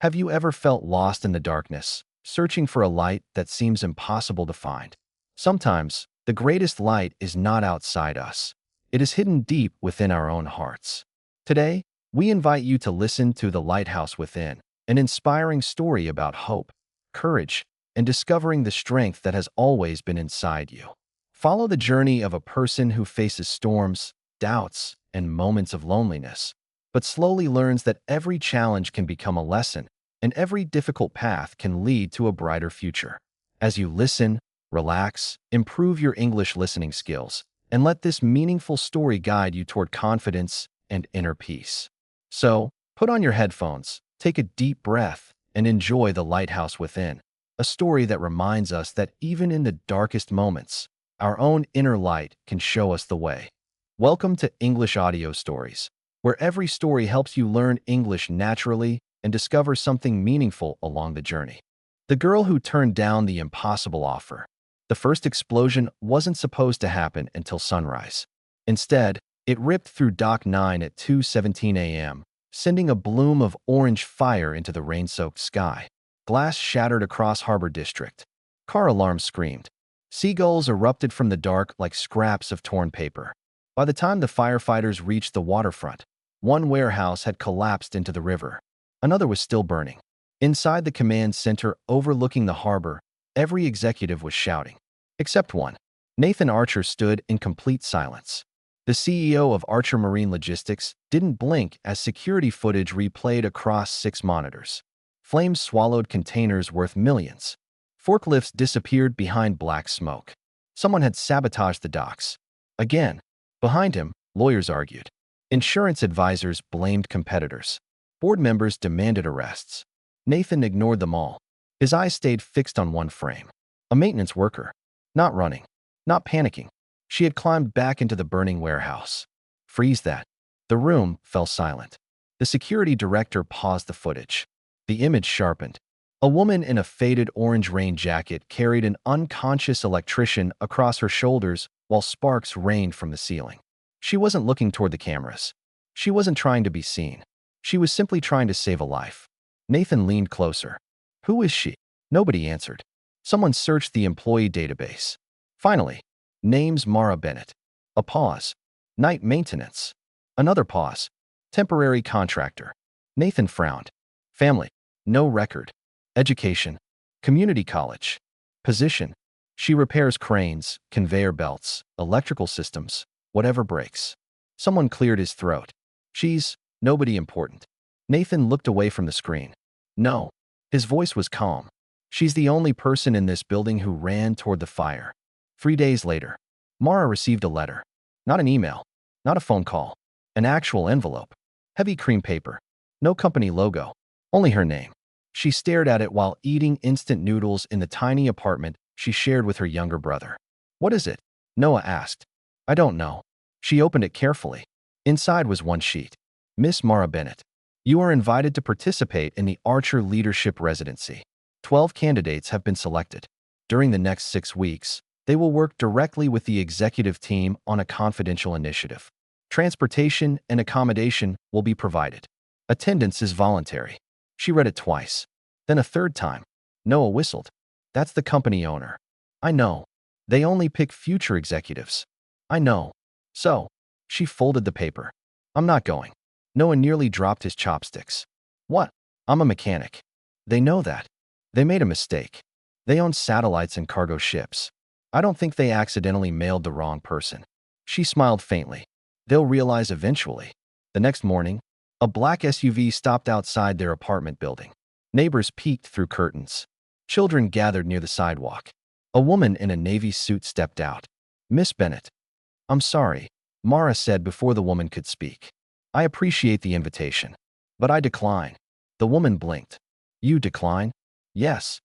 Have you ever felt lost in the darkness, searching for a light that seems impossible to find? Sometimes, the greatest light is not outside us. It is hidden deep within our own hearts. Today, we invite you to listen to The Lighthouse Within, an inspiring story about hope, courage, and discovering the strength that has always been inside you. Follow the journey of a person who faces storms, doubts, and moments of loneliness, but slowly learns that every challenge can become a lesson, and every difficult path can lead to a brighter future. As you listen, relax, improve your English listening skills, and let this meaningful story guide you toward confidence and inner peace. So, put on your headphones, take a deep breath, and enjoy The Lighthouse Within, a story that reminds us that even in the darkest moments, our own inner light can show us the way. Welcome to English Audio Stories, where every story helps you learn English naturally and discover something meaningful along the journey. The girl who turned down the impossible offer. The first explosion wasn't supposed to happen until sunrise. Instead, it ripped through Dock 9 at 2:17 a.m., sending a bloom of orange fire into the rain-soaked sky. Glass shattered across Harbor District. Car alarms screamed. Seagulls erupted from the dark like scraps of torn paper. By the time the firefighters reached the waterfront, one warehouse had collapsed into the river. Another was still burning. Inside the command center overlooking the harbor, every executive was shouting. Except one. Nathan Archer stood in complete silence. The CEO of Archer Marine Logistics didn't blink as security footage replayed across 6 monitors. Flames swallowed containers worth millions. Forklifts disappeared behind black smoke. Someone had sabotaged the docks. Again. Behind him, lawyers argued. Insurance advisors blamed competitors. Board members demanded arrests. Nathan ignored them all. His eyes stayed fixed on one frame. A maintenance worker. Not running. Not panicking. She had climbed back into the burning warehouse. Freeze that. The room fell silent. The security director paused the footage. The image sharpened. A woman in a faded orange rain jacket carried an unconscious electrician across her shoulders while sparks rained from the ceiling. She wasn't looking toward the cameras. She wasn't trying to be seen. She was simply trying to save a life. Nathan leaned closer. Who is she? Nobody answered. Someone searched the employee database. Finally, names Mara Bennett. A pause. Night maintenance. Another pause. Temporary contractor. Nathan frowned. Family. No record. Education. Community college. Position. She repairs cranes, conveyor belts, electrical systems, whatever breaks. Someone cleared his throat. She's nobody important. Nathan looked away from the screen. No. His voice was calm. She's the only person in this building who ran toward the fire. 3 days later, Mara received a letter. Not an email. Not a phone call. An actual envelope. Heavy cream paper. No company logo. Only her name. She stared at it while eating instant noodles in the tiny apartment she shared with her younger brother. What is it? Noah asked. I don't know. She opened it carefully. Inside was one sheet. Miss Mara Bennett, you are invited to participate in the Archer Leadership Residency. 12 candidates have been selected. During the next 6 weeks, they will work directly with the executive team on a confidential initiative. Transportation and accommodation will be provided. Attendance is voluntary. She read it twice. Then a third time. Noah whistled. That's the company owner. I know. They only pick future executives. I know. So, she folded the paper. I'm not going. Noah nearly dropped his chopsticks. What? I'm a mechanic. They know that. They made a mistake. They own satellites and cargo ships. I don't think they accidentally mailed the wrong person. She smiled faintly. They'll realize eventually. The next morning, a black SUV stopped outside their apartment building. Neighbors peeked through curtains. Children gathered near the sidewalk. A woman in a navy suit stepped out. Miss Bennett. I'm sorry, Mara said before the woman could speak. I appreciate the invitation, but I decline. The woman blinked. You decline? Yes.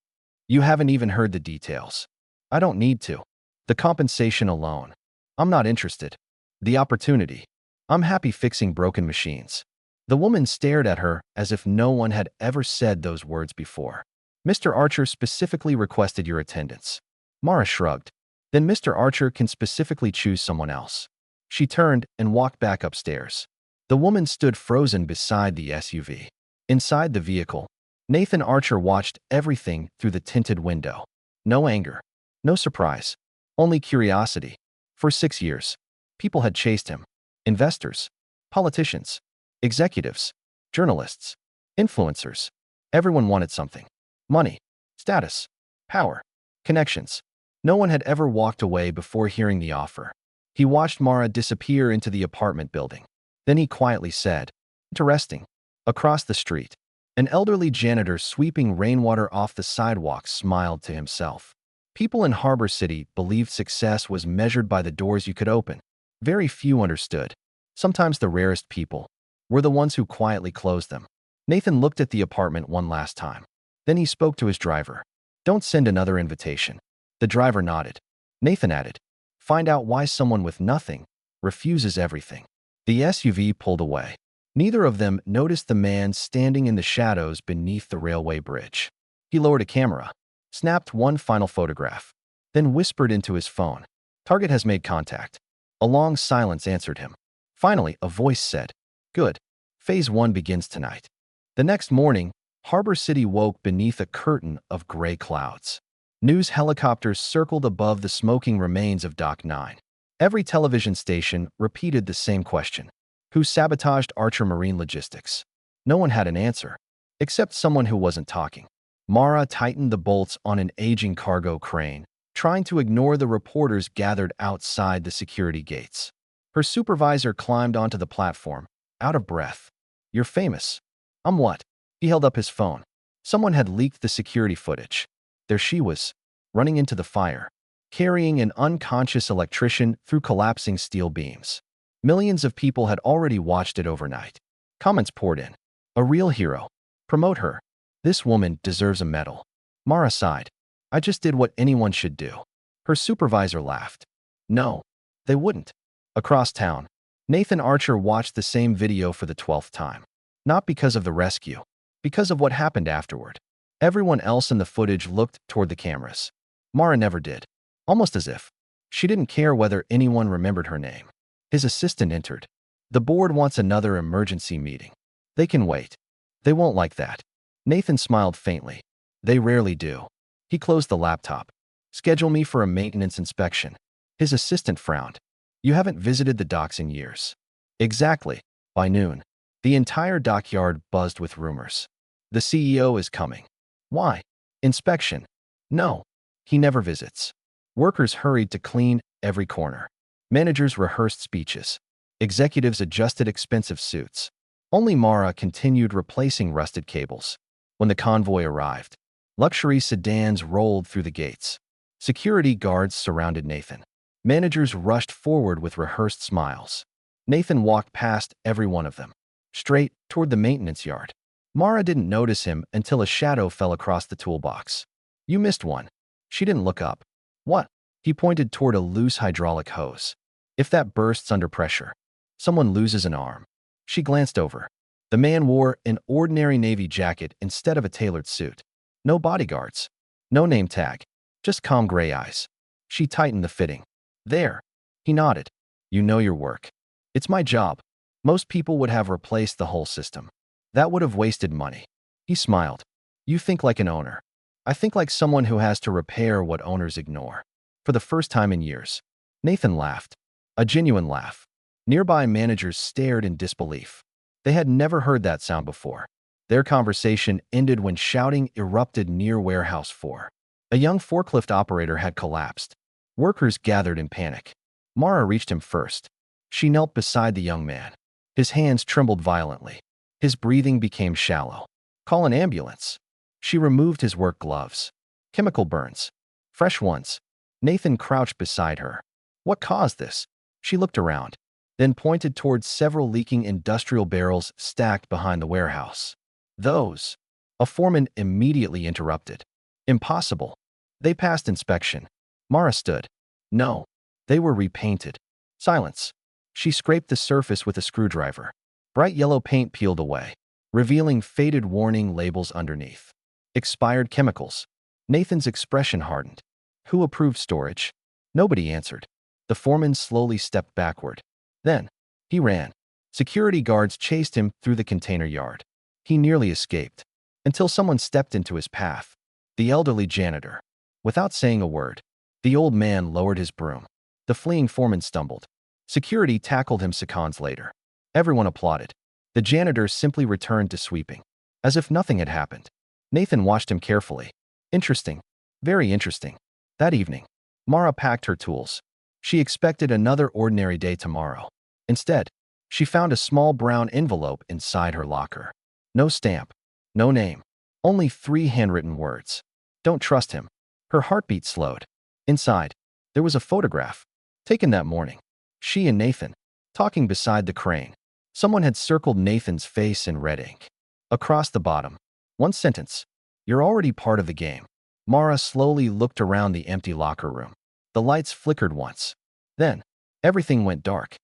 You haven't even heard the details. I don't need to. The compensation alone. I'm not interested. The opportunity. I'm happy fixing broken machines. The woman stared at her as if no one had ever said those words before. Mr. Archer specifically requested your attendance. Mara shrugged. Then Mr. Archer can specifically choose someone else. She turned and walked back upstairs. The woman stood frozen beside the SUV. Inside the vehicle, Nathan Archer watched everything through the tinted window. No anger, no surprise, only curiosity. For 6 years, people had chased him. Investors, politicians, executives, journalists, influencers. Everyone wanted something. Money, status, power, connections. No one had ever walked away before hearing the offer. He watched Mara disappear into the apartment building. Then he quietly said, "Interesting." Across the street, an elderly janitor sweeping rainwater off the sidewalks smiled to himself. People in Harbor City believed success was measured by the doors you could open. Very few understood. Sometimes the rarest people were the ones who quietly closed them. Nathan looked at the apartment one last time. Then he spoke to his driver. "Don't send another invitation." The driver nodded. Nathan added, "Find out why someone with nothing refuses everything." The SUV pulled away. Neither of them noticed the man standing in the shadows beneath the railway bridge. He lowered a camera, snapped one final photograph, then whispered into his phone, "Target has made contact." A long silence answered him. Finally, a voice said, "Good. Phase 1 begins tonight." The next morning, Harbor City woke beneath a curtain of gray clouds. News helicopters circled above the smoking remains of Dock 9. Every television station repeated the same question: who sabotaged Archer Marine Logistics? No one had an answer, except someone who wasn't talking. Mara tightened the bolts on an aging cargo crane, trying to ignore the reporters gathered outside the security gates. Her supervisor climbed onto the platform, out of breath. "You're famous." "I'm what?" He held up his phone. Someone had leaked the security footage. There she was, running into the fire, carrying an unconscious electrician through collapsing steel beams. Millions of people had already watched it overnight. Comments poured in. "A real hero. Promote her. This woman deserves a medal." Mara sighed. "I just did what anyone should do." Her supervisor laughed. "No, they wouldn't." Across town, Nathan Archer watched the same video for the 12th time. Not because of the rescue, because of what happened afterward. Everyone else in the footage looked toward the cameras. Mara never did. Almost as if she didn't care whether anyone remembered her name. His assistant entered. "The board wants another emergency meeting." "They can wait." "They won't like that." Nathan smiled faintly. "They rarely do." He closed the laptop. "Schedule me for a maintenance inspection." His assistant frowned. "You haven't visited the docks in years." "Exactly." By noon, the entire dockyard buzzed with rumors. "The CEO is coming." "Why?" "Inspection." "No. He never visits." Workers hurried to clean every corner. Managers rehearsed speeches. Executives adjusted expensive suits. Only Mara continued replacing rusted cables. When the convoy arrived, luxury sedans rolled through the gates. Security guards surrounded Nathan. Managers rushed forward with rehearsed smiles. Nathan walked past every one of them, straight toward the maintenance yard. Mara didn't notice him until a shadow fell across the toolbox. "You missed one." She didn't look up. "What?" He pointed toward a loose hydraulic hose. "If that bursts under pressure, someone loses an arm." She glanced over. The man wore an ordinary navy jacket instead of a tailored suit. No bodyguards. No name tag. Just calm gray eyes. She tightened the fitting. "There." He nodded. "You know your work." "It's my job." Most people would have replaced the whole system. That would have wasted money. He smiled. "You think like an owner. I think like someone who has to repair what owners ignore." For the first time in years, Nathan laughed. A genuine laugh. Nearby managers stared in disbelief. They had never heard that sound before. Their conversation ended when shouting erupted near Warehouse 4. A young forklift operator had collapsed. Workers gathered in panic. Mara reached him first. She knelt beside the young man. His hands trembled violently. His breathing became shallow. "Call an ambulance." She removed his work gloves. "Chemical burns. Fresh ones." Nathan crouched beside her. "What caused this?" She looked around, then pointed towards several leaking industrial barrels stacked behind the warehouse. "Those." A foreman immediately interrupted. "Impossible. They passed inspection." Mara stood. "No. They were repainted." Silence. She scraped the surface with a screwdriver. Bright yellow paint peeled away, revealing faded warning labels underneath. "Expired chemicals." Nathan's expression hardened. "Who approved storage?" Nobody answered. The foreman slowly stepped backward. Then, he ran. Security guards chased him through the container yard. He nearly escaped. until someone stepped into his path. The elderly janitor. Without saying a word, the old man lowered his broom. The fleeing foreman stumbled. Security tackled him seconds later. Everyone applauded. The janitor simply returned to sweeping, as if nothing had happened. Nathan watched him carefully. Interesting. Very interesting. That evening, Mara packed her tools. She expected another ordinary day tomorrow. Instead, she found a small brown envelope inside her locker. No stamp. No name. Only 3 handwritten words. Don't trust him. Her heartbeat slowed. Inside, there was a photograph, taken that morning. She and Nathan, talking beside the crane. Someone had circled Nathan's face in red ink. Across the bottom, one sentence. You're already part of the game. Mara slowly looked around the empty locker room. The lights flickered once. Then, everything went dark.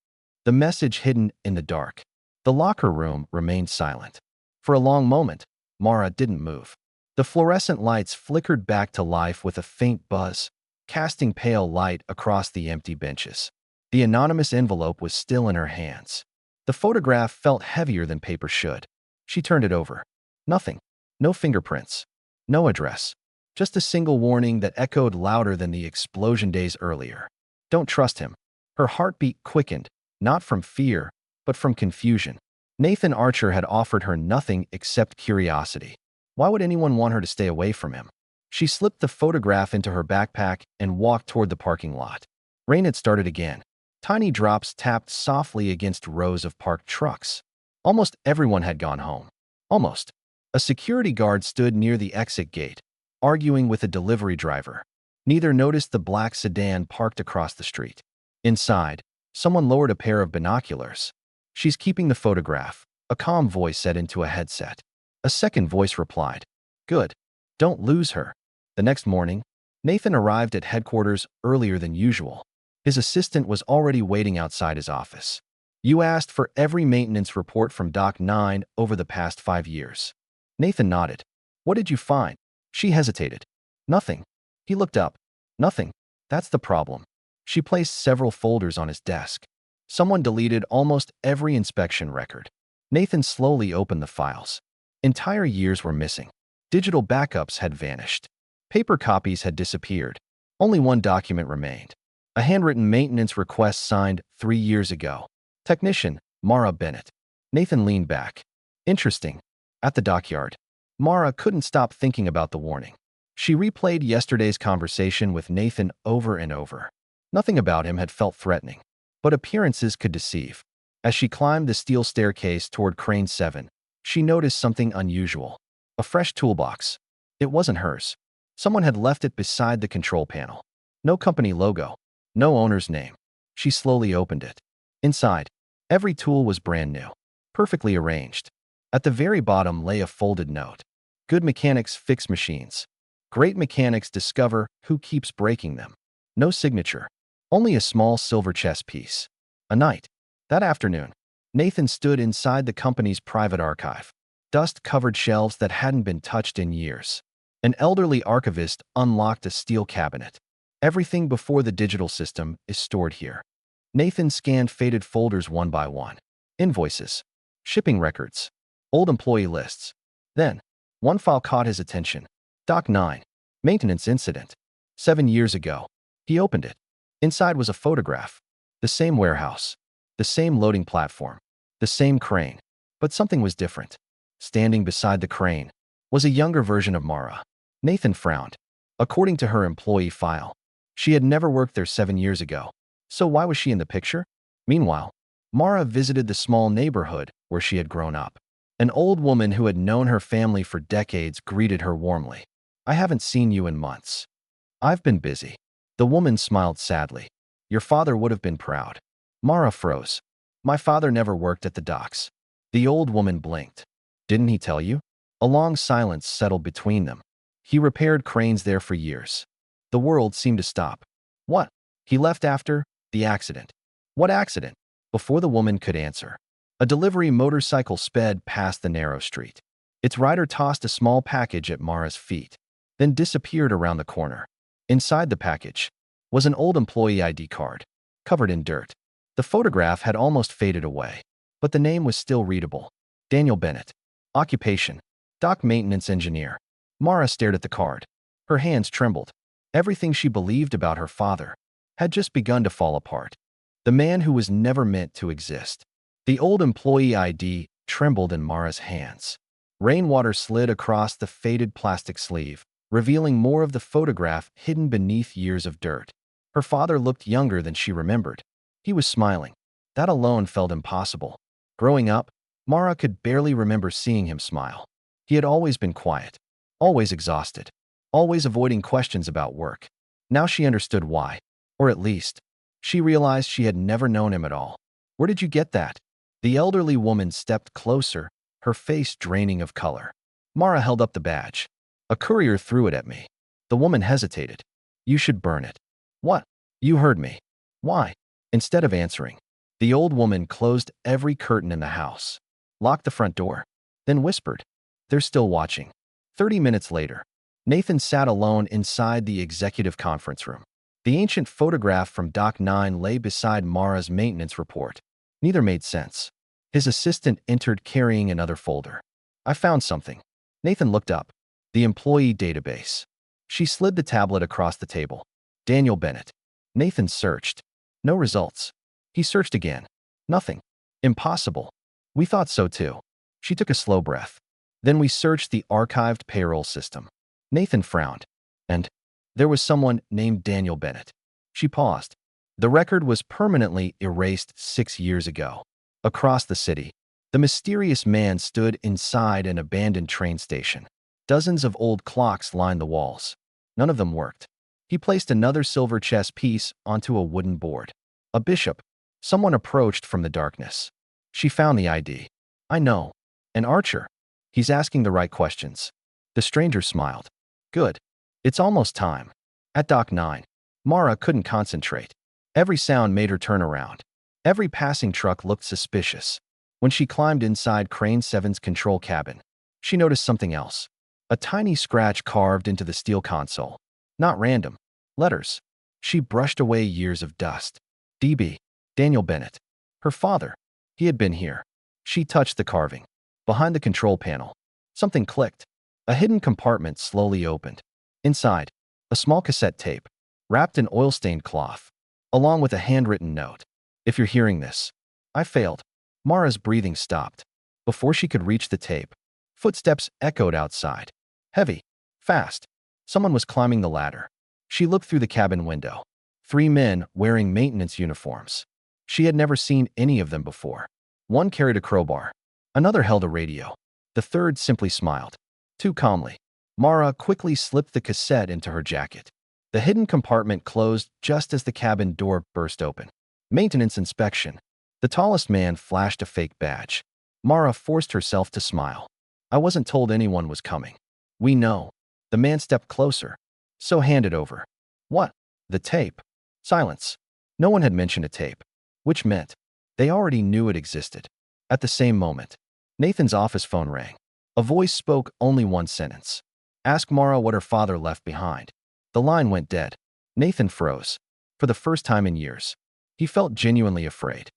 The message hidden in the dark. The locker room remained silent. For a long moment, Mara didn't move. The fluorescent lights flickered back to life with a faint buzz, casting pale light across the empty benches. The anonymous envelope was still in her hands. The photograph felt heavier than paper should. She turned it over. Nothing. No fingerprints. No address. Just a single warning that echoed louder than the explosion days earlier. Don't trust him. Her heartbeat quickened, not from fear, but from confusion. Nathan Archer had offered her nothing except curiosity. Why would anyone want her to stay away from him? She slipped the photograph into her backpack and walked toward the parking lot. Rain had started again. Tiny drops tapped softly against rows of parked trucks. Almost everyone had gone home. Almost. A security guard stood near the exit gate, arguing with a delivery driver. Neither noticed the black sedan parked across the street. Inside, someone lowered a pair of binoculars. She's keeping the photograph, a calm voice said into a headset. A second voice replied, Good. Don't lose her. The next morning, Nathan arrived at headquarters earlier than usual. His assistant was already waiting outside his office. You asked for every maintenance report from Doc 9 over the past 5 years. Nathan nodded. What did you find? She hesitated. Nothing. He looked up. Nothing. That's the problem. She placed several folders on his desk. Someone deleted almost every inspection record. Nathan slowly opened the files. Entire years were missing. Digital backups had vanished. Paper copies had disappeared. Only one document remained. A handwritten maintenance request signed 3 years ago. Technician, Mara Bennett. Nathan leaned back. Interesting. At the dockyard, Mara couldn't stop thinking about the warning. She replayed yesterday's conversation with Nathan over and over. Nothing about him had felt threatening, but appearances could deceive. As she climbed the steel staircase toward Crane 7, she noticed something unusual. A fresh toolbox. It wasn't hers. Someone had left it beside the control panel. No company logo. No owner's name. She slowly opened it. Inside, every tool was brand new, perfectly arranged. At the very bottom lay a folded note. Good mechanics fix machines. Great mechanics discover who keeps breaking them. No signature. Only a small silver chess piece. A night. That afternoon, Nathan stood inside the company's private archive. Dust-covered shelves that hadn't been touched in years. An elderly archivist unlocked a steel cabinet. Everything before the digital system is stored here. Nathan scanned faded folders one by one. Invoices. Shipping records. Old employee lists. Then, one file caught his attention. Doc 9. Maintenance incident. 7 years ago. He opened it. Inside was a photograph. The same warehouse. The same loading platform. The same crane. But something was different. Standing beside the crane was a younger version of Mara. Nathan frowned. According to her employee file, she had never worked there 7 years ago. So why was she in the picture? Meanwhile, Mara visited the small neighborhood where she had grown up. An old woman who had known her family for decades greeted her warmly. I haven't seen you in months. I've been busy. The woman smiled sadly. Your father would have been proud. Mara froze. My father never worked at the docks. The old woman blinked. Didn't he tell you? A long silence settled between them. He repaired cranes there for years. The world seemed to stop. What? He left after the accident. What accident? Before the woman could answer, a delivery motorcycle sped past the narrow street. Its rider tossed a small package at Mara's feet, then disappeared around the corner. Inside the package was an old employee ID card, covered in dirt. The photograph had almost faded away, but the name was still readable. Daniel Bennett. Occupation. Dock maintenance engineer. Mara stared at the card. Her hands trembled. Everything she believed about her father had just begun to fall apart. The man who was never meant to exist. The old employee ID trembled in Mara's hands. Rainwater slid across the faded plastic sleeve, revealing more of the photograph hidden beneath years of dirt. Her father looked younger than she remembered. He was smiling. That alone felt impossible. Growing up, Mara could barely remember seeing him smile. He had always been quiet, always exhausted, always avoiding questions about work. Now she understood why. Or at least, she realized she had never known him at all. Where did you get that? The elderly woman stepped closer, her face draining of color. Mara held up the badge. A courier threw it at me. The woman hesitated. You should burn it. What? You heard me. Why? Instead of answering, the old woman closed every curtain in the house, locked the front door, then whispered, They're still watching. 30 minutes later, Nathan sat alone inside the executive conference room. The ancient photograph from Dock 9 lay beside Mara's maintenance report. Neither made sense. His assistant entered carrying another folder. I found something. Nathan looked up. The employee database. She slid the tablet across the table. Daniel Bennett. Nathan searched. No results. He searched again. Nothing. Impossible. We thought so too. She took a slow breath. Then we searched the archived payroll system. Nathan frowned. And there was someone named Daniel Bennett. She paused. The record was permanently erased 6 years ago. Across the city, the mysterious man stood inside an abandoned train station. Dozens of old clocks lined the walls. None of them worked. He placed another silver chess piece onto a wooden board. A bishop. Someone approached from the darkness. She found the ID. I know. An archer. He's asking the right questions. The stranger smiled. Good. It's almost time. At Dock 9, Mara couldn't concentrate. Every sound made her turn around. Every passing truck looked suspicious. When she climbed inside Crane 7's control cabin, she noticed something else. A tiny scratch carved into the steel console. Not random. Letters. She brushed away years of dust. DB. Daniel Bennett. Her father. He had been here. She touched the carving. Behind the control panel, something clicked. A hidden compartment slowly opened. Inside, a small cassette tape, wrapped in oil-stained cloth, along with a handwritten note. If you're hearing this, I failed. Mara's breathing stopped. Before she could reach the tape, footsteps echoed outside. Heavy. Fast. Someone was climbing the ladder. She looked through the cabin window. 3 men wearing maintenance uniforms. She had never seen any of them before. One carried a crowbar. Another held a radio. The third simply smiled. Too calmly. Mara quickly slipped the cassette into her jacket. The hidden compartment closed just as the cabin door burst open. Maintenance inspection. The tallest man flashed a fake badge. Mara forced herself to smile. I wasn't told anyone was coming. We know. The man stepped closer. So hand it over. What? The tape. Silence. No one had mentioned a tape, which meant they already knew it existed. At the same moment, Nathan's office phone rang. A voice spoke only one sentence. Ask Mara what her father left behind. The line went dead. Nathan froze. For the first time in years, he felt genuinely afraid.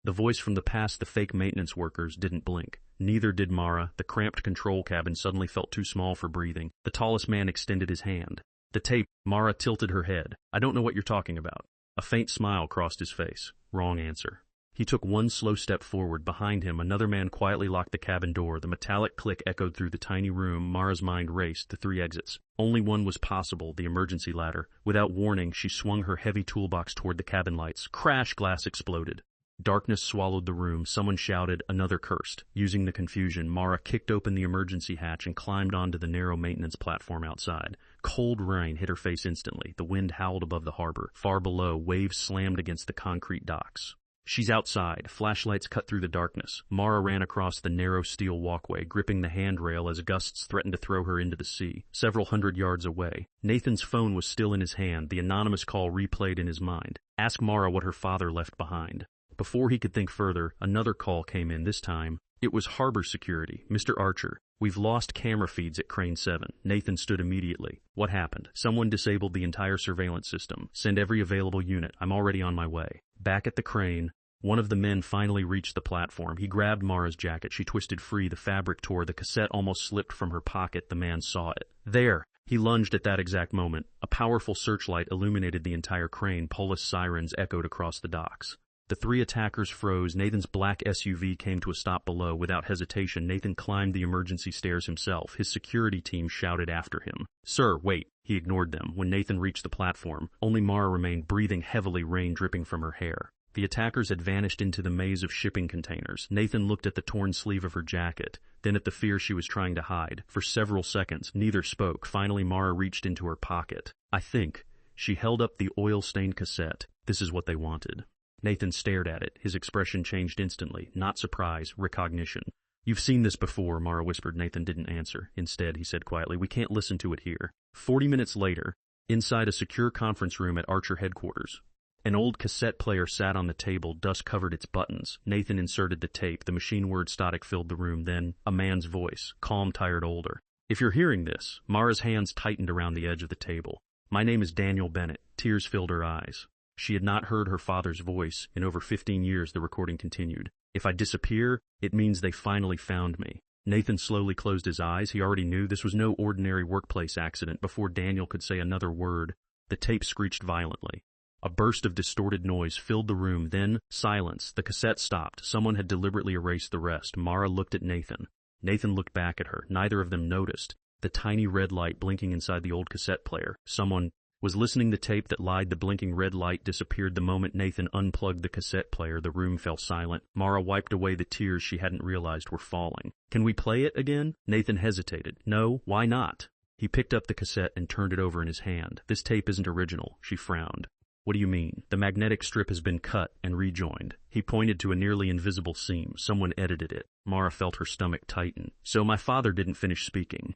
The voice from the past, the fake maintenance workers, didn't blink. Neither did Mara. The cramped control cabin suddenly felt too small for breathing. The tallest man extended his hand. The tape. Mara tilted her head. I don't know what you're talking about. A faint smile crossed his face. Wrong answer. He took one slow step forward. Behind him, another man quietly locked the cabin door. The metallic click echoed through the tiny room. Mara's mind raced. The 3 exits. Only one was possible, the emergency ladder. Without warning, she swung her heavy toolbox toward the cabin lights. Crash! Glass exploded. Darkness swallowed the room. Someone shouted. Another cursed. Using the confusion, Mara kicked open the emergency hatch and climbed onto the narrow maintenance platform outside. Cold rain hit her face instantly. The wind howled above the harbor. Far below, waves slammed against the concrete docks. She's outside. Flashlights cut through the darkness. Mara ran across the narrow steel walkway, gripping the handrail as gusts threatened to throw her into the sea. Several hundred yards away, Nathan's phone was still in his hand. The anonymous call replayed in his mind. Ask Mara what her father left behind. Before he could think further, another call came in. This time, it was Harbor Security. Mr. Archer, we've lost camera feeds at Crane 7. Nathan stood immediately. What happened? Someone disabled the entire surveillance system. Send every available unit. I'm already on my way. Back at the crane, One of the men finally reached the platform. He grabbed Mara's jacket. She twisted free. The fabric tore. The cassette almost slipped from her pocket. The man saw it. There! He lunged at that exact moment. A powerful searchlight illuminated the entire crane. Police sirens echoed across the docks. The three attackers froze. Nathan's black SUV came to a stop below. Without hesitation, Nathan climbed the emergency stairs himself. His security team shouted after him. "Sir, wait." He ignored them. When Nathan reached the platform, only Mara remained, breathing heavily, rain dripping from her hair. The attackers had vanished into the maze of shipping containers. Nathan looked at the torn sleeve of her jacket, then at the fear she was trying to hide. For several seconds, neither spoke. Finally, Mara reached into her pocket. "I think." She held up the oil-stained cassette. "This is what they wanted." Nathan stared at it. His expression changed instantly. Not surprise, recognition. "You've seen this before," Mara whispered. Nathan didn't answer. Instead, he said quietly, "We can't listen to it here." 40 minutes later, inside a secure conference room at Archer headquarters, an old cassette player sat on the table. Dust covered its buttons. Nathan inserted the tape. The machine word static filled the room. Then, a man's voice, calm, tired, older. "If you're hearing this," Mara's hands tightened around the edge of the table. "My name is Daniel Bennett." Tears filled her eyes. She had not heard her father's voice in over 15 years. The recording continued. "If I disappear, it means they finally found me." Nathan slowly closed his eyes. He already knew this was no ordinary workplace accident. Before Daniel could say another word, the tape screeched violently. A burst of distorted noise filled the room, then silence. The cassette stopped. Someone had deliberately erased the rest. Mara looked at Nathan. Nathan looked back at her. Neither of them noticed the tiny red light blinking inside the old cassette player. Someone was listening. The tape that lied. The blinking red light disappeared the moment Nathan unplugged the cassette player. The room fell silent. Mara wiped away the tears she hadn't realized were falling. "Can we play it again?" Nathan hesitated. "No, why not?" He picked up the cassette and turned it over in his hand. "This tape isn't original." She frowned. "What do you mean?" "The magnetic strip has been cut and rejoined." He pointed to a nearly invisible seam. "Someone edited it." Mara felt her stomach tighten. "So my father didn't finish speaking."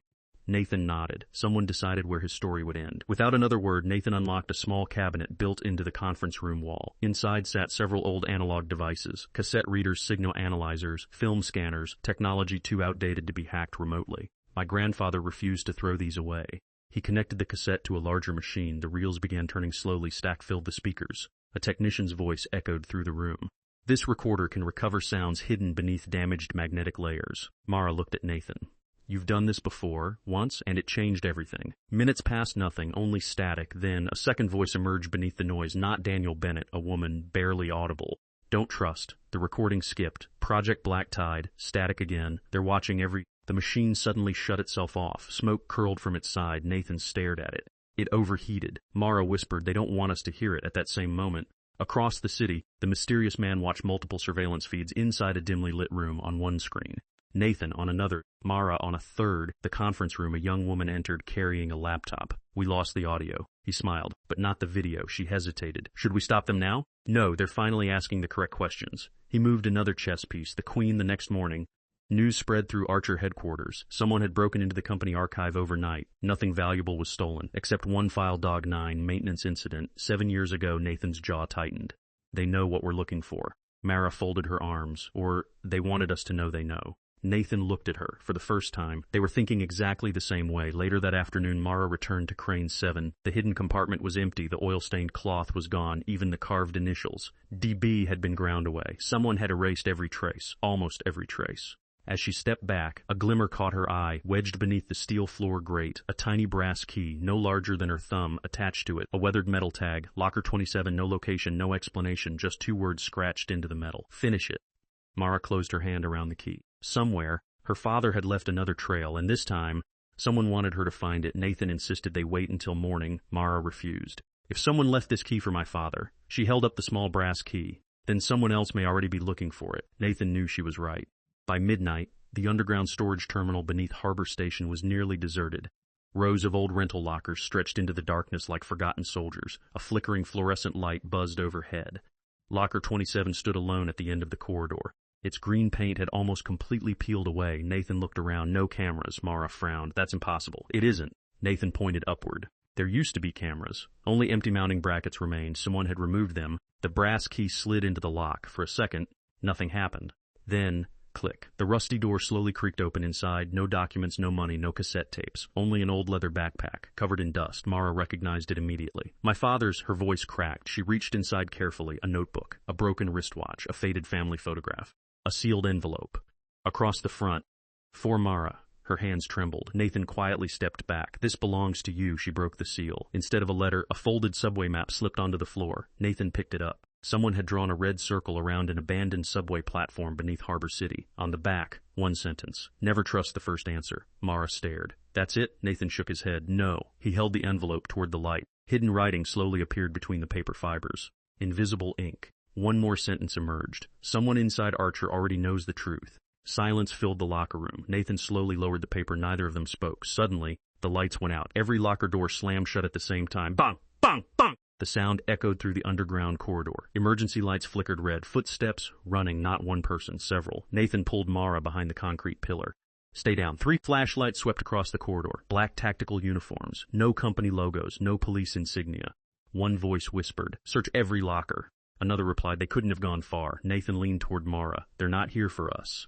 Nathan nodded. Someone decided where his story would end. Without another word, Nathan unlocked a small cabinet built into the conference room wall. Inside sat several old analog devices, cassette readers, signal analyzers, film scanners, technology too outdated to be hacked remotely. My grandfather refused to throw these away. He connected the cassette to a larger machine. The reels began turning slowly. Stack filled the speakers. A technician's voice echoed through the room. "This recorder can recover sounds hidden beneath damaged magnetic layers." Mara looked at Nathan. "You've done this before, once, and it changed everything." Minutes passed, nothing, only static. Then a second voice emerged beneath the noise. Not Daniel Bennett, a woman, barely audible. "Don't trust." The recording skipped. Project Black Tide. Static again. "They're watching every..." The machine suddenly shut itself off. Smoke curled from its side. Nathan stared at it. It overheated. Mara whispered, "They don't want us to hear it." At that same moment, across the city, the mysterious man watched multiple surveillance feeds inside a dimly lit room on one screen. Nathan on another, Mara on a third. The conference room, a young woman entered carrying a laptop. "We lost the audio." He smiled, "but not the video." She hesitated. "Should we stop them now?" "No, they're finally asking the correct questions." He moved another chess piece. The Queen the next morning. News spread through Archer headquarters. Someone had broken into the company archive overnight. Nothing valuable was stolen, except one file. Dog 9, maintenance incident. 7 years ago. Nathan's jaw tightened. "They know what we're looking for." Mara folded her arms. "Or they wanted us to know they know." Nathan looked at her. For the first time, they were thinking exactly the same way. Later that afternoon, Mara returned to Crane 7. The hidden compartment was empty. The oil-stained cloth was gone. Even the carved initials. DB had been ground away. Someone had erased every trace. Almost every trace. As she stepped back, a glimmer caught her eye. Wedged beneath the steel floor grate, a tiny brass key, no larger than her thumb, attached to it. A weathered metal tag. Locker 27, no location, no explanation, just 2 words scratched into the metal. "Finish it." Mara closed her hand around the key. Somewhere, her father had left another trail, and this time, someone wanted her to find it. Nathan insisted they wait until morning. Mara refused. "If someone left this key for my father..." She held up the small brass key. "Then someone else may already be looking for it." Nathan knew she was right. By midnight, the underground storage terminal beneath Harbor Station was nearly deserted. Rows of old rental lockers stretched into the darkness like forgotten soldiers. A flickering fluorescent light buzzed overhead. Locker 27 stood alone at the end of the corridor. Its green paint had almost completely peeled away. Nathan looked around. "No cameras." Mara frowned. "That's impossible." "It isn't." Nathan pointed upward. "There used to be cameras. Only empty mounting brackets remained. Someone had removed them." The brass key slid into the lock. For a second, nothing happened. Then, Click. The rusty door slowly creaked open inside. No documents, no money, no cassette tapes. Only an old leather backpack, covered in dust. Mara recognized it immediately. My father's, her voice cracked. She reached inside carefully. A notebook, a broken wristwatch, a faded family photograph, a sealed envelope. Across the front, for Mara. Her hands trembled. Nathan quietly stepped back. This belongs to you. She broke the seal. Instead of a letter, a folded subway map slipped onto the floor. Nathan picked it up. Someone had drawn a red circle around an abandoned subway platform beneath Harbor City. On the back, one sentence. Never trust the first answer. Mara stared. That's it? Nathan shook his head. No. He held the envelope toward the light. Hidden writing slowly appeared between the paper fibers. Invisible ink. One more sentence emerged. Someone inside Archer already knows the truth. Silence filled the locker room. Nathan slowly lowered the paper. Neither of them spoke. Suddenly, the lights went out. Every locker door slammed shut at the same time. Bang! Bang! Bang! The sound echoed through the underground corridor. Emergency lights flickered red. Footsteps, running, not one person, several. Nathan pulled Mara behind the concrete pillar. Stay down. 3 flashlights swept across the corridor. Black tactical uniforms. No company logos. No police insignia. One voice whispered, search every locker. Another replied, they couldn't have gone far. Nathan leaned toward Mara. They're not here for us.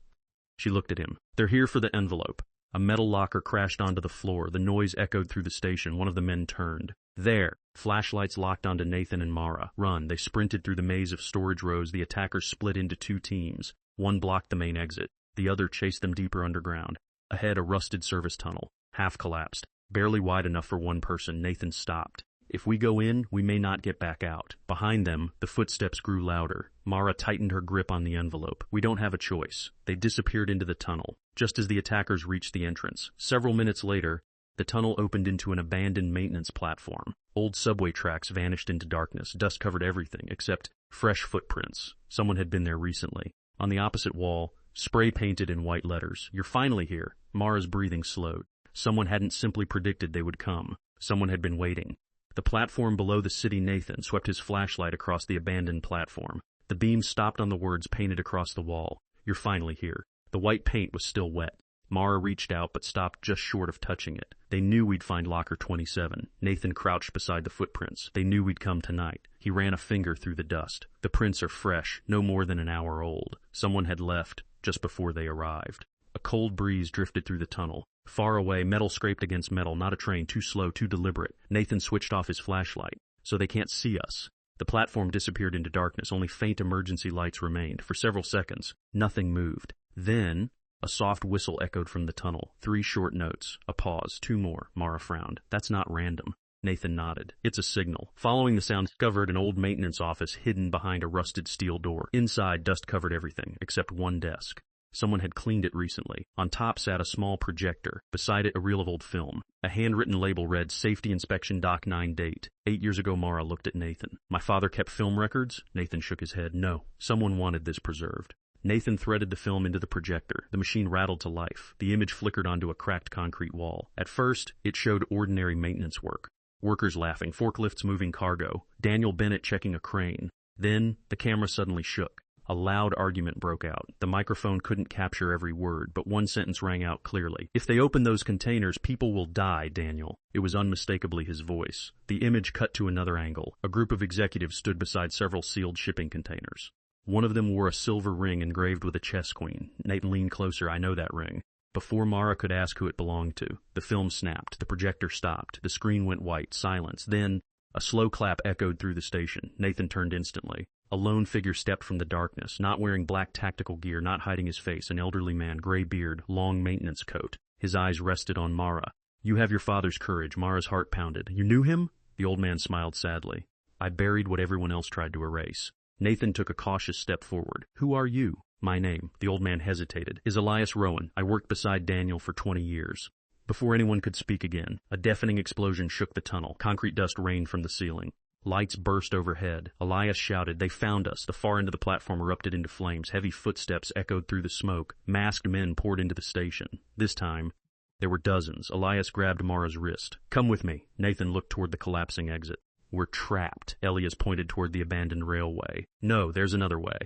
She looked at him. They're here for the envelope. A metal locker crashed onto the floor. The noise echoed through the station. One of the men turned. There. Flashlights locked onto Nathan and Mara. Run. They sprinted through the maze of storage rows. The attackers split into 2 teams. One blocked the main exit. The other chased them deeper underground. Ahead, a rusted service tunnel. Half collapsed. Barely wide enough for one person. Nathan stopped. If we go in, we may not get back out. Behind them, the footsteps grew louder. Mara tightened her grip on the envelope. We don't have a choice. They disappeared into the tunnel, just as the attackers reached the entrance. Several minutes later, the tunnel opened into an abandoned maintenance platform. Old subway tracks vanished into darkness. Dust covered everything, except fresh footprints. Someone had been there recently. On the opposite wall, spray painted in white letters. You're finally here. Mara's breathing slowed. Someone hadn't simply predicted they would come. Someone had been waiting. The platform below the city. Nathan swept his flashlight across the abandoned platform. The beam stopped on the words painted across the wall. You're finally here. The white paint was still wet. Mara reached out but stopped just short of touching it. They knew we'd find locker 27. Nathan crouched beside the footprints. They knew we'd come tonight. He ran a finger through the dust. The prints are fresh, no more than an hour old. Someone had left just before they arrived. A cold breeze drifted through the tunnel. Far away, metal scraped against metal, not a train, too slow, too deliberate. Nathan switched off his flashlight. So they can't see us. The platform disappeared into darkness. Only faint emergency lights remained. For several seconds, nothing moved. Then, a soft whistle echoed from the tunnel. 3 short notes. A pause. 2 more. Mara frowned. That's not random. Nathan nodded. It's a signal. Following the sound, discovered an old maintenance office hidden behind a rusted steel door. Inside, dust covered everything, except one desk. Someone had cleaned it recently. On top sat a small projector. Beside it, a reel of old film. A handwritten label read, Safety Inspection Doc 9 date. 8 years ago, Mara looked at Nathan. My father kept film records? Nathan shook his head. No. Someone wanted this preserved. Nathan threaded the film into the projector. The machine rattled to life. The image flickered onto a cracked concrete wall. At first, it showed ordinary maintenance work. Workers laughing, forklifts moving cargo, Daniel Bennett checking a crane. Then, the camera suddenly shook. A loud argument broke out. The microphone couldn't capture every word, but one sentence rang out clearly. If they open those containers, people will die, Daniel. It was unmistakably his voice. The image cut to another angle. A group of executives stood beside several sealed shipping containers. One of them wore a silver ring engraved with a chess queen. Nathan leaned closer. I know that ring. Before Mara could ask who it belonged to, the film snapped. The projector stopped. The screen went white. Silence. Then, a slow clap echoed through the station. Nathan turned instantly. A lone figure stepped from the darkness, not wearing black tactical gear, not hiding his face, an elderly man, gray beard, long maintenance coat. His eyes rested on Mara. You have your father's courage. Mara's heart pounded. You knew him? The old man smiled sadly. I buried what everyone else tried to erase. Nathan took a cautious step forward. Who are you? My name, the old man hesitated, is Elias Rowan. I worked beside Daniel for 20 years. Before anyone could speak again, a deafening explosion shook the tunnel. Concrete dust rained from the ceiling. Lights burst overhead. Elias shouted, they found us. The far end of the platform erupted into flames. Heavy footsteps echoed through the smoke. Masked men poured into the station. This time, there were dozens. Elias grabbed Mara's wrist. Come with me. Nathan looked toward the collapsing exit. We're trapped. Elias pointed toward the abandoned railway. No, there's another way.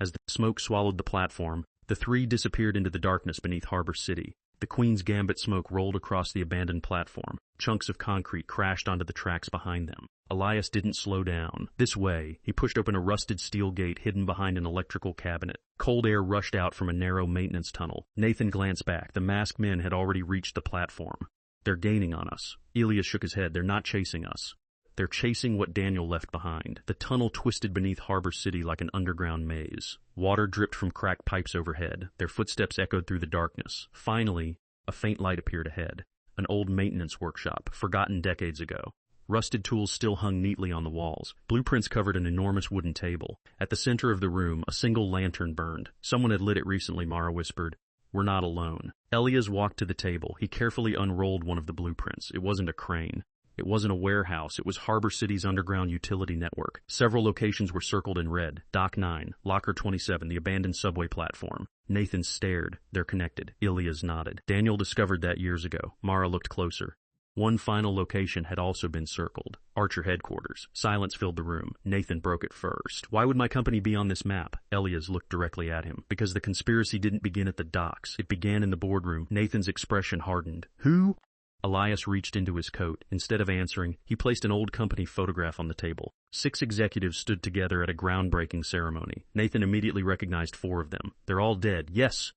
As the smoke swallowed the platform, the 3 disappeared into the darkness beneath Harbor City. The Queen's Gambit smoke rolled across the abandoned platform. Chunks of concrete crashed onto the tracks behind them. Elias didn't slow down. This way, he pushed open a rusted steel gate hidden behind an electrical cabinet. Cold air rushed out from a narrow maintenance tunnel. Nathan glanced back. The masked men had already reached the platform. They're gaining on us. Elias shook his head. They're not chasing us. They're chasing what Daniel left behind. The tunnel twisted beneath Harbor City like an underground maze. Water dripped from cracked pipes overhead. Their footsteps echoed through the darkness. Finally, a faint light appeared ahead. An old maintenance workshop, forgotten decades ago. Rusted tools still hung neatly on the walls. Blueprints covered an enormous wooden table. At the center of the room, a single lantern burned. Someone had lit it recently, Mara whispered. We're not alone. Elias walked to the table. He carefully unrolled one of the blueprints. It wasn't a crane. It wasn't a warehouse. It was Harbor City's underground utility network. Several locations were circled in red. Dock 9, Locker 27, the abandoned subway platform. Nathan stared. They're connected. Elias nodded. Daniel discovered that years ago. Mara looked closer. One final location had also been circled. Archer headquarters. Silence filled the room. Nathan broke it first. Why would my company be on this map? Elias looked directly at him. Because the conspiracy didn't begin at the docks. It began in the boardroom. Nathan's expression hardened. Who? Elias reached into his coat. Instead of answering, he placed an old company photograph on the table. 6 executives stood together at a groundbreaking ceremony. Nathan immediately recognized 4 of them. They're all dead. Yes.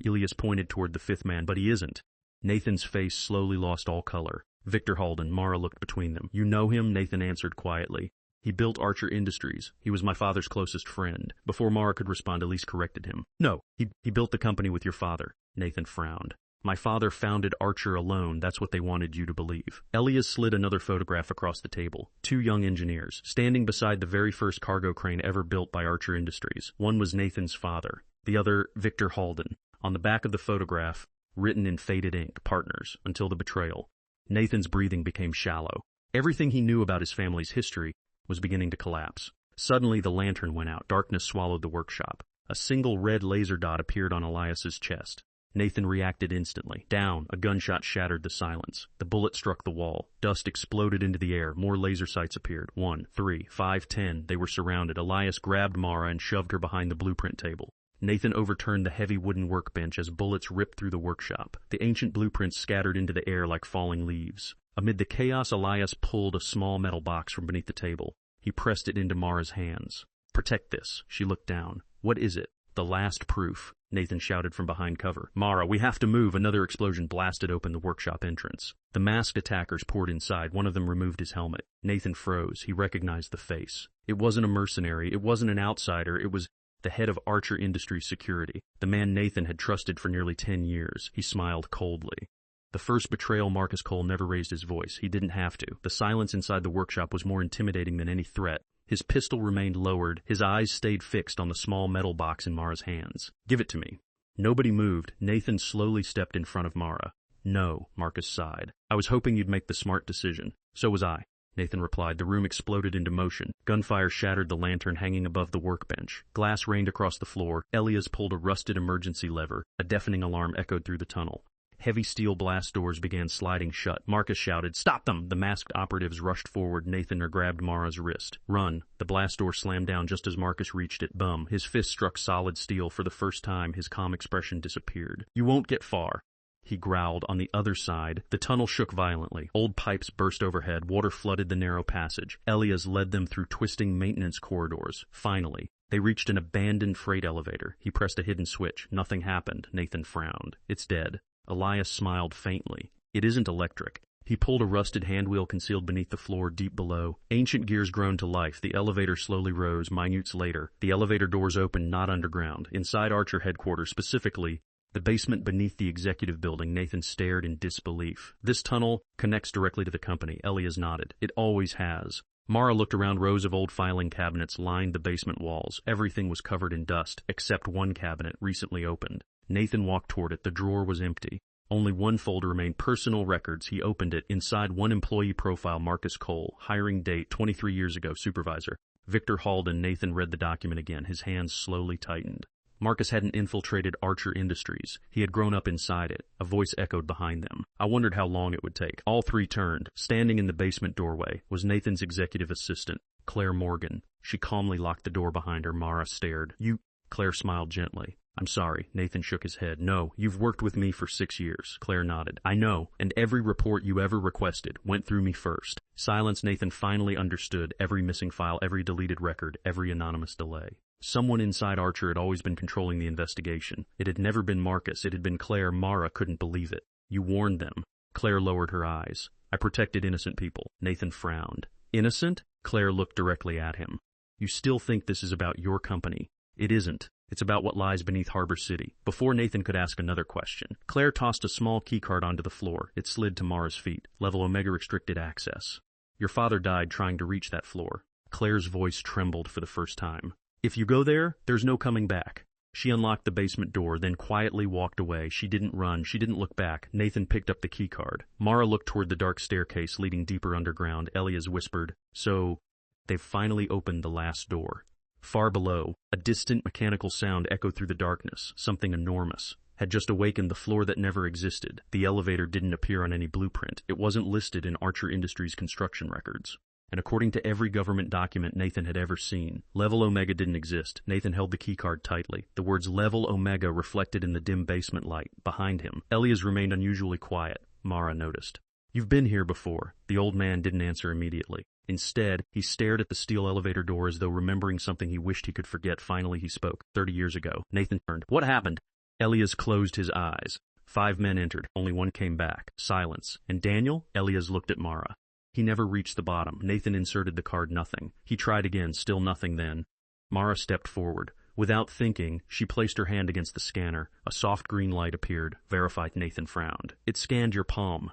Elias pointed toward the 5th man, but he isn't. Nathan's face slowly lost all color. Victor Halden. Mara looked between them. You know him? Nathan answered quietly. He built Archer Industries. He was my father's closest friend. Before Mara could respond, Elise corrected him. No, he built the company with your father. Nathan frowned. My father founded Archer alone. That's what they wanted you to believe. Elias slid another photograph across the table. 2 young engineers, standing beside the very first cargo crane ever built by Archer Industries. One was Nathan's father. The other, Victor Halden. On the back of the photograph, written in faded ink, partners, until the betrayal. Nathan's breathing became shallow. Everything he knew about his family's history was beginning to collapse. Suddenly the lantern went out. Darkness swallowed the workshop. A single red laser dot appeared on Elias's chest. Nathan reacted instantly. Down, a gunshot shattered the silence. The bullet struck the wall. Dust exploded into the air. More laser sights appeared. 1, 3, 5, 10. They were surrounded. Elias grabbed Mara and shoved her behind the blueprint table. Nathan overturned the heavy wooden workbench as bullets ripped through the workshop. The ancient blueprints scattered into the air like falling leaves. Amid the chaos, Elias pulled a small metal box from beneath the table. He pressed it into Mara's hands. Protect this. She looked down. What is it? The last proof. Nathan shouted from behind cover. Mara, we have to move. Another explosion blasted open the workshop entrance. The masked attackers poured inside. One of them removed his helmet. Nathan froze. He recognized the face. It wasn't a mercenary. It wasn't an outsider. It was the head of Archer Industries Security, the man Nathan had trusted for nearly 10 years. He smiled coldly. The first betrayal, Marcus Cole never raised his voice. He didn't have to. The silence inside the workshop was more intimidating than any threat. His pistol remained lowered. His eyes stayed fixed on the small metal box in Mara's hands. Give it to me. Nobody moved. Nathan slowly stepped in front of Mara. No, Marcus sighed. I was hoping you'd make the smart decision. So was I. Nathan replied. The room exploded into motion. Gunfire shattered the lantern hanging above the workbench. Glass rained across the floor. Elias pulled a rusted emergency lever. A deafening alarm echoed through the tunnel. Heavy steel blast doors began sliding shut. Marcus shouted, "Stop them!" The masked operatives rushed forward. Nathan grabbed Mara's wrist. Run. The blast door slammed down just as Marcus reached it. Bum. His fist struck solid steel. For the first time, his calm expression disappeared. You won't get far, he growled. On the other side, the tunnel shook violently. Old pipes burst overhead. Water flooded the narrow passage. Elias led them through twisting maintenance corridors. Finally, they reached an abandoned freight elevator. He pressed a hidden switch. Nothing happened. Nathan frowned. It's dead. Elias smiled faintly. It isn't electric. He pulled a rusted handwheel concealed beneath the floor deep below. Ancient gears groaned to life. The elevator slowly rose. Minutes later, the elevator doors opened, not underground. Inside Archer headquarters, specifically the basement beneath the executive building, Nathan stared in disbelief. This tunnel connects directly to the company. Elias nodded. It always has. Mara looked around. Rows of old filing cabinets lined the basement walls. Everything was covered in dust, except one cabinet recently opened. Nathan walked toward it. The drawer was empty. Only one folder remained, personal records. He opened it. Inside, one employee profile, Marcus Cole. Hiring date, 23 years ago, supervisor. Victor Halden. Nathan read the document again. His hands slowly tightened. Marcus hadn't infiltrated Archer Industries. He had grown up inside it. A voice echoed behind them. I wondered how long it would take. All three turned. Standing in the basement doorway was Nathan's executive assistant, Claire Morgan. She calmly locked the door behind her. Mara stared. You... Claire smiled gently. I'm sorry, Nathan shook his head. No, you've worked with me for 6 years, Claire nodded. I know, and every report you ever requested went through me first. Silence. Nathan finally understood every missing file, every deleted record, every anonymous delay. Someone inside Archer had always been controlling the investigation. It had never been Marcus, it had been Claire. Mara couldn't believe it. You warned them. Claire lowered her eyes. I protected innocent people. Nathan frowned. Innocent? Claire looked directly at him. You still think this is about your company. It isn't. It's about what lies beneath Harbor City. Before Nathan could ask another question, Claire tossed a small keycard onto the floor. It slid to Mara's feet. Level Omega restricted access. Your father died trying to reach that floor. Claire's voice trembled for the first time. If you go there, there's no coming back. She unlocked the basement door, then quietly walked away. She didn't run. She didn't look back. Nathan picked up the keycard. Mara looked toward the dark staircase leading deeper underground. Elias whispered, So, they've finally opened the last door. Far below, a distant mechanical sound echoed through the darkness. Something enormous had just awakened the floor that never existed. The elevator didn't appear on any blueprint. It wasn't listed in Archer Industries' construction records. And according to every government document Nathan had ever seen, Level Omega didn't exist. Nathan held the keycard tightly. The words Level Omega reflected in the dim basement light behind him. Elias remained unusually quiet. Mara noticed. You've been here before. The old man didn't answer immediately. Instead, he stared at the steel elevator door as though remembering something he wished he could forget. Finally, he spoke. 30 years ago. Nathan turned. What happened? Elias closed his eyes. 5 men entered. Only one came back. Silence. And Daniel? Elias looked at Mara. He never reached the bottom. Nathan inserted the card. Nothing. He tried again. Still nothing then. Mara stepped forward. Without thinking, she placed her hand against the scanner. A soft green light appeared. Verified. Nathan frowned. It scanned your palm.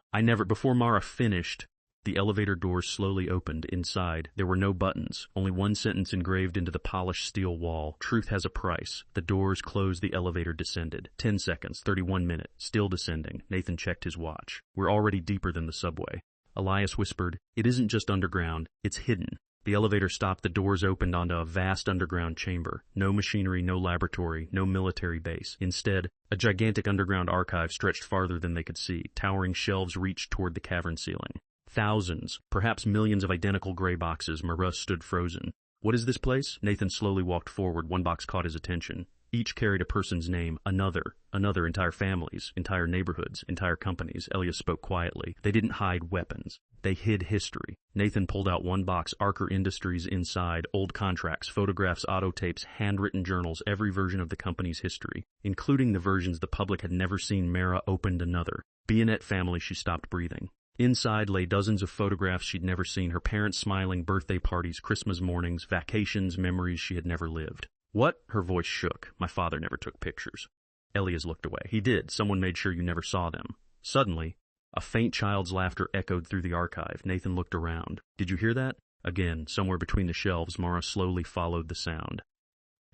Before Mara finished, the elevator doors slowly opened. Inside, there were no buttons, only one sentence engraved into the polished steel wall. Truth has a price. The doors closed, the elevator descended. 10 seconds, 31 minutes, still descending. Nathan checked his watch. We're already deeper than the subway. Elias whispered, It isn't just underground, it's hidden. The elevator stopped, the doors opened onto a vast underground chamber. No machinery, no laboratory, no military base. Instead, a gigantic underground archive stretched farther than they could see. Towering shelves reached toward the cavern ceiling. Thousands, perhaps millions of identical gray boxes. Mara stood frozen. What is this place? Nathan slowly walked forward. One box caught his attention. Each carried a person's name, another, entire families, entire neighborhoods, entire companies. Elias spoke quietly. They didn't hide weapons. They hid history. Nathan pulled out one box, Archer Industries inside, old contracts, photographs, auto tapes, handwritten journals, every version of the company's history, including the versions the public had never seen. Mara opened another. Bayonet family. She stopped breathing. Inside lay dozens of photographs she'd never seen, her parents smiling, birthday parties, Christmas mornings, vacations, memories she had never lived. What? Her voice shook. My father never took pictures. Elias looked away. He did. Someone made sure you never saw them. Suddenly, a faint child's laughter echoed through the archive. Nathan looked around. Did you hear that? Again, somewhere between the shelves, Mara slowly followed the sound.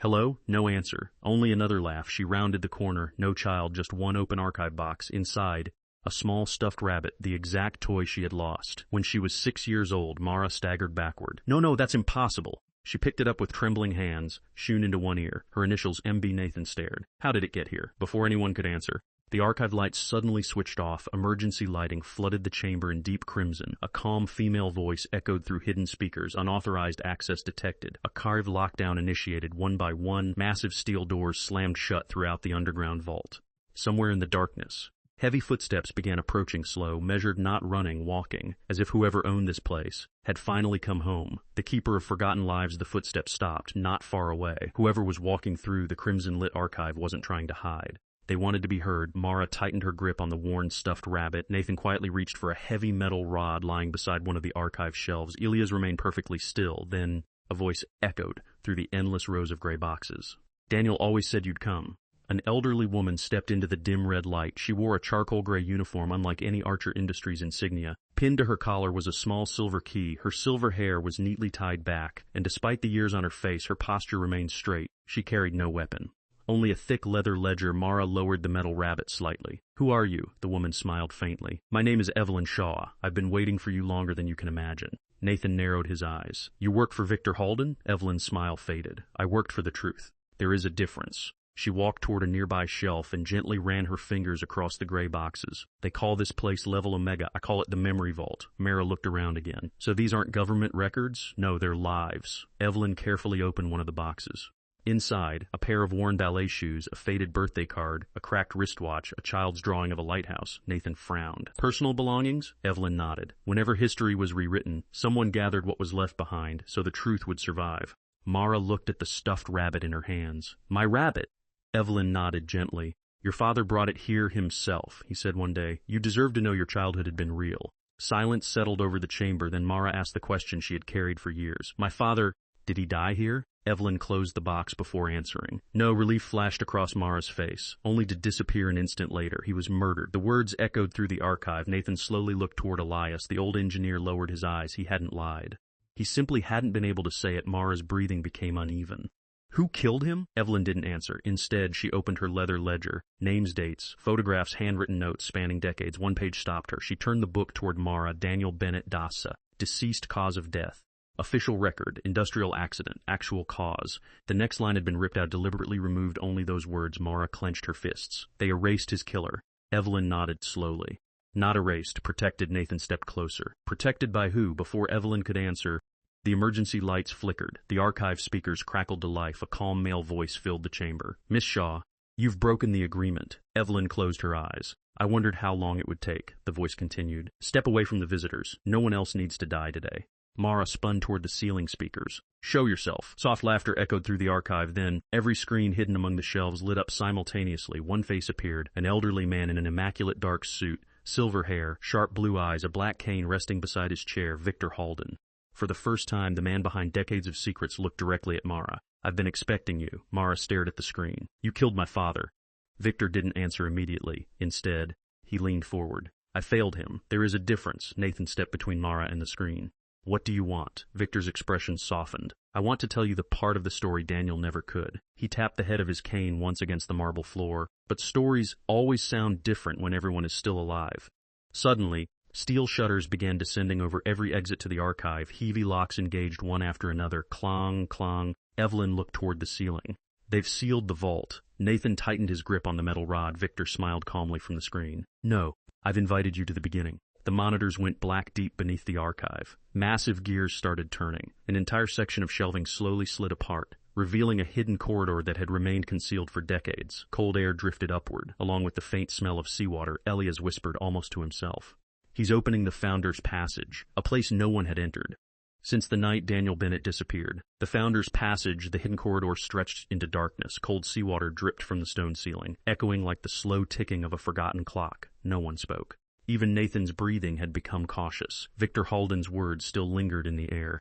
Hello? No answer. Only another laugh. She rounded the corner. No child, just one open archive box. Inside, a small stuffed rabbit, the exact toy she had lost. When she was 6 years old, Mara staggered backward. No, that's impossible. She picked it up with trembling hands, shoon into one ear. Her initials, MB. Nathan stared. How did it get here? Before anyone could answer, the archive lights suddenly switched off. Emergency lighting flooded the chamber in deep crimson. A calm female voice echoed through hidden speakers. Unauthorized access detected. A carved lockdown initiated. One by one, massive steel doors slammed shut throughout the underground vault. Somewhere in the darkness, heavy footsteps began approaching, slow, measured, not running, walking, as if whoever owned this place had finally come home. The keeper of forgotten lives. The footsteps stopped, not far away. Whoever was walking through the crimson-lit archive wasn't trying to hide. They wanted to be heard. Mara tightened her grip on the worn stuffed rabbit. Nathan quietly reached for a heavy metal rod lying beside one of the archive shelves. Elias remained perfectly still. Then a voice echoed through the endless rows of gray boxes. Daniel always said you'd come. An elderly woman stepped into the dim red light. She wore a charcoal gray uniform unlike any Archer Industries insignia. Pinned to her collar was a small silver key. Her silver hair was neatly tied back, and despite the years on her face, her posture remained straight. She carried no weapon. Only a thick leather ledger. Mara lowered the metal rabbit slightly. Who are you? The woman smiled faintly. My name is Evelyn Shaw. I've been waiting for you longer than you can imagine. Nathan narrowed his eyes. You work for Victor Halden? Evelyn's smile faded. I worked for the truth. There is a difference. She walked toward a nearby shelf and gently ran her fingers across the gray boxes. They call this place Level Omega. I call it the Memory Vault. Mara looked around again. So these aren't government records? No, they're lives. Evelyn carefully opened one of the boxes. Inside, a pair of worn ballet shoes, a faded birthday card, a cracked wristwatch, a child's drawing of a lighthouse. Nathan frowned. Personal belongings? Evelyn nodded. Whenever history was rewritten, someone gathered what was left behind so the truth would survive. Mara looked at the stuffed rabbit in her hands. My rabbit! Evelyn nodded gently. Your father brought it here himself, he said one day. You deserve to know your childhood had been real. Silence settled over the chamber, then Mara asked the question she had carried for years. My father, did he die here? Evelyn closed the box before answering. No, relief flashed across Mara's face, only to disappear an instant later. He was murdered. The words echoed through the archive. Nathan slowly looked toward Elias. The old engineer lowered his eyes. He hadn't lied. He simply hadn't been able to say it. Mara's breathing became uneven. Who killed him? Evelyn didn't answer. Instead, she opened her leather ledger. Names, dates, photographs, handwritten notes spanning decades. One page stopped her. She turned the book toward Mara. Daniel Bennett Dasa. Deceased cause of death. Official record, industrial accident, actual cause. The next line had been ripped out, deliberately removed only those words. Mara clenched her fists. They erased his killer. Evelyn nodded slowly. Not erased, protected. Nathan stepped closer. Protected by who? Before Evelyn could answer, the emergency lights flickered. The archive speakers crackled to life. A calm male voice filled the chamber. Miss Shaw, you've broken the agreement. Evelyn closed her eyes. I wondered how long it would take. The voice continued. Step away from the visitors. No one else needs to die today. Mara spun toward the ceiling speakers. Show yourself. Soft laughter echoed through the archive. Then, every screen hidden among the shelves lit up simultaneously. One face appeared, an elderly man in an immaculate dark suit, silver hair, sharp blue eyes, a black cane resting beside his chair. Victor Halden. For the first time, the man behind decades of secrets looked directly at Mara. I've been expecting you. Mara stared at the screen. You killed my father. Victor didn't answer immediately. Instead, he leaned forward. I failed him. There is a difference. Nathan stepped between Mara and the screen. What do you want? Victor's expression softened. I want to tell you the part of the story Daniel never could. He tapped the head of his cane once against the marble floor. But stories always sound different when everyone is still alive. Suddenly, steel shutters began descending over every exit to the archive. Heavy locks engaged one after another. Clong, clong. Evelyn looked toward the ceiling. They've sealed the vault. Nathan tightened his grip on the metal rod. Victor smiled calmly from the screen. No, I've invited you to the beginning. The monitors went black deep beneath the archive. Massive gears started turning. An entire section of shelving slowly slid apart, revealing a hidden corridor that had remained concealed for decades. Cold air drifted upward, along with the faint smell of seawater. Elias whispered almost to himself. He's opening the Founder's Passage, a place no one had entered since the night Daniel Bennett disappeared. The Founder's Passage, the hidden corridor, stretched into darkness. Cold seawater dripped from the stone ceiling, echoing like the slow ticking of a forgotten clock. No one spoke. Even Nathan's breathing had become cautious. Victor Halden's words still lingered in the air.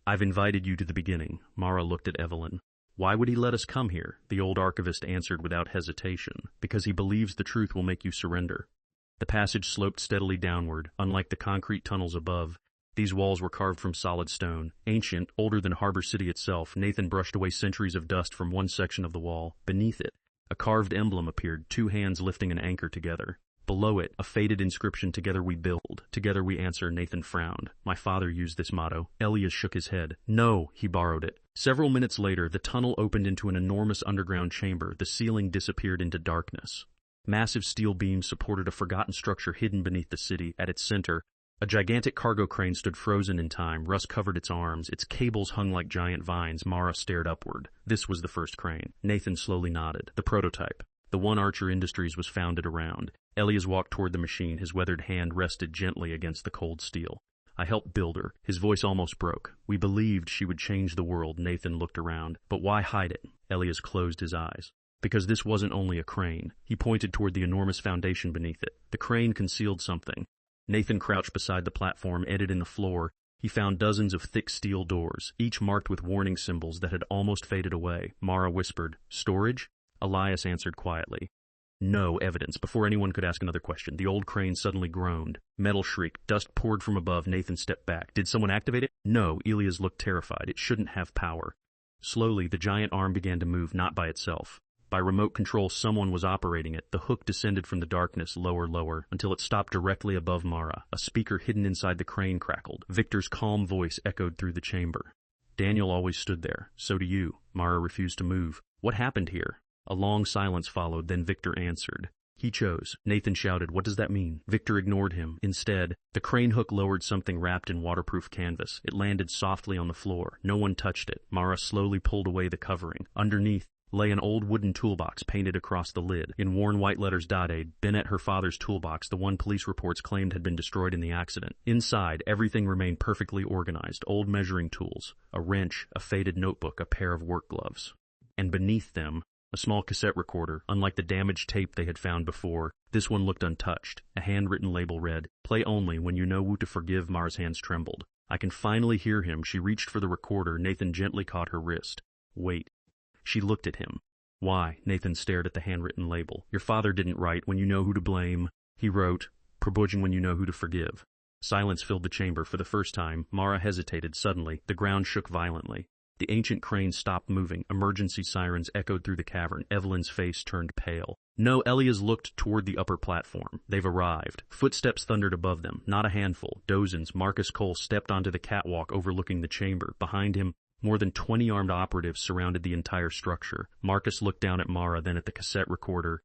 I've invited you to the beginning. Mara looked at Evelyn. Why would he let us come here? The old archivist answered without hesitation. Because he believes the truth will make you surrender. The passage sloped steadily downward. Unlike the concrete tunnels above, these walls were carved from solid stone. Ancient, older than Harbor City itself, Nathan brushed away centuries of dust from one section of the wall. Beneath it, a carved emblem appeared, two hands lifting an anchor together. Below it, a faded inscription, Together we build, together we answer. Nathan frowned. My father used this motto. Elias shook his head. No, he borrowed it. Several minutes later, the tunnel opened into an enormous underground chamber. The ceiling disappeared into darkness. Massive steel beams supported a forgotten structure hidden beneath the city. At its center, a gigantic cargo crane stood frozen in time. Rust covered its arms. Its cables hung like giant vines. Mara stared upward. This was the first crane. Nathan slowly nodded. The prototype. The one Archer Industries was founded around. Elias walked toward the machine. His weathered hand rested gently against the cold steel. I helped build her. His voice almost broke. We believed she would change the world. Nathan looked around. But why hide it? Elias closed his eyes. Because this wasn't only a crane. He pointed toward the enormous foundation beneath it. The crane concealed something. Nathan crouched beside the platform, embedded in the floor. He found dozens of thick steel doors, each marked with warning symbols that had almost faded away. Mara whispered, Storage? Elias answered quietly. No evidence. Before anyone could ask another question, the old crane suddenly groaned. Metal shrieked. Dust poured from above. Nathan stepped back. Did someone activate it? No. Elias looked terrified. It shouldn't have power. Slowly, the giant arm began to move, not by itself. By remote control, someone was operating it. The hook descended from the darkness, lower, until it stopped directly above Mara. A speaker hidden inside the crane crackled. Victor's calm voice echoed through the chamber. Daniel always stood there. So do you. Mara refused to move. What happened here? A long silence followed, then Victor answered. He chose. Nathan shouted, "What does that mean?" Victor ignored him. Instead, the crane hook lowered something wrapped in waterproof canvas. It landed softly on the floor. No one touched it. Mara slowly pulled away the covering. Underneath lay an old wooden toolbox painted across the lid. In worn white letters dotted, Bennett, her father's toolbox, the one police reports claimed had been destroyed in the accident. Inside, everything remained perfectly organized. Old measuring tools, a wrench, a faded notebook, a pair of work gloves. And beneath them, a small cassette recorder. Unlike the damaged tape they had found before, this one looked untouched. A handwritten label read, "Play only when you know who to forgive." Mara's hands trembled. "I can finally hear him." She reached for the recorder. Nathan gently caught her wrist. "Wait." She looked at him. "Why?" Nathan stared at the handwritten label. "Your father didn't write, 'When you know who to blame.' He wrote, 'Probojin when you know who to forgive.'" Silence filled the chamber. For the first time, Mara hesitated. Suddenly, the ground shook violently. The ancient crane stopped moving. Emergency sirens echoed through the cavern. Evelyn's face turned pale. "No," Elias looked toward the upper platform. "They've arrived." Footsteps thundered above them. Not a handful. Dozens. Marcus Cole stepped onto the catwalk overlooking the chamber. Behind him, more than 20 armed operatives surrounded the entire structure. Marcus looked down at Mara, then at the cassette recorder.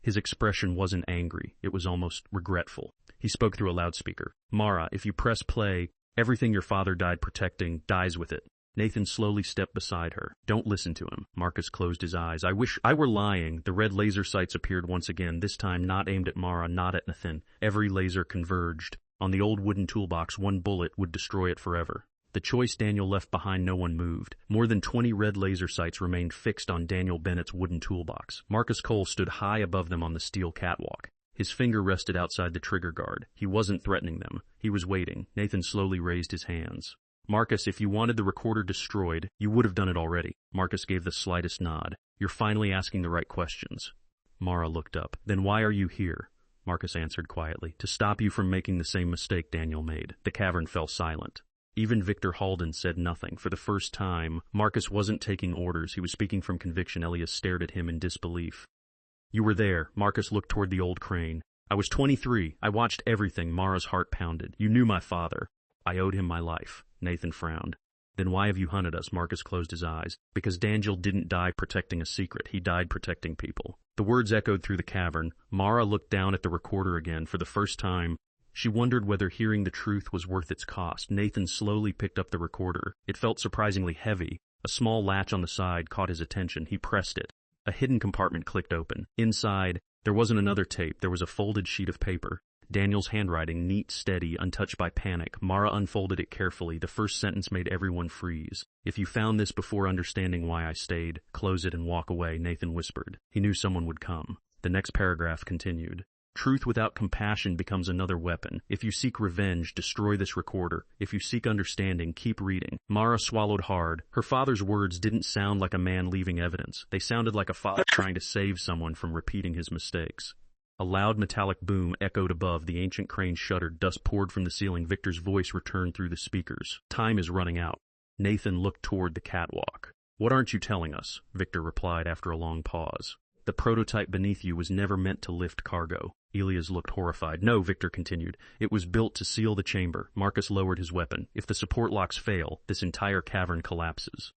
His expression wasn't angry. It was almost regretful. He spoke through a loudspeaker. "Mara, if you press play, everything your father died protecting dies with it." Nathan slowly stepped beside her. "Don't listen to him." Marcus closed his eyes. "I wish I were lying." The red laser sights appeared once again, this time not aimed at Mara, not at Nathan. Every laser converged. On the old wooden toolbox, one bullet would destroy it forever. The choice Daniel left behind, no one moved. More than 20 red laser sights remained fixed on Daniel Bennett's wooden toolbox. Marcus Cole stood high above them on the steel catwalk. His finger rested outside the trigger guard. He wasn't threatening them. He was waiting. Nathan slowly raised his hands. "Marcus, if you wanted the recorder destroyed, you would have done it already." Marcus gave the slightest nod. "You're finally asking the right questions." Mara looked up. "Then why are you here?" Marcus answered quietly. "To stop you from making the same mistake Daniel made." The cavern fell silent. Even Victor Halden said nothing. For the first time, Marcus wasn't taking orders. He was speaking from conviction. Elias stared at him in disbelief. "You were there." Marcus looked toward the old crane. "I was 23. I watched everything." Mara's heart pounded. "You knew my father." "I owed him my life." Nathan frowned. "Then why have you hunted us?" Marcus closed his eyes. "Because Daniel didn't die protecting a secret. He died protecting people." The words echoed through the cavern. Mara looked down at the recorder again. For the first time, she wondered whether hearing the truth was worth its cost. Nathan slowly picked up the recorder. It felt surprisingly heavy. A small latch on the side caught his attention. He pressed it. A hidden compartment clicked open. Inside, there wasn't another tape. There was a folded sheet of paper. Daniel's handwriting, neat, steady, untouched by panic. Mara unfolded it carefully. The first sentence made everyone freeze. "If you found this before understanding why I stayed, close it and walk away," Nathan whispered. He knew someone would come. The next paragraph continued. "Truth without compassion becomes another weapon. If you seek revenge, destroy this recorder. If you seek understanding, keep reading." Mara swallowed hard. Her father's words didn't sound like a man leaving evidence. They sounded like a father trying to save someone from repeating his mistakes. A loud metallic boom echoed above. The ancient crane shuddered. Dust poured from the ceiling. Victor's voice returned through the speakers. "Time is running out." Nathan looked toward the catwalk. "What aren't you telling us?" Victor replied after a long pause. "The prototype beneath you was never meant to lift cargo." Elias looked horrified. "No," Victor continued. "It was built to seal the chamber." Marcus lowered his weapon. "If the support locks fail, this entire cavern collapses."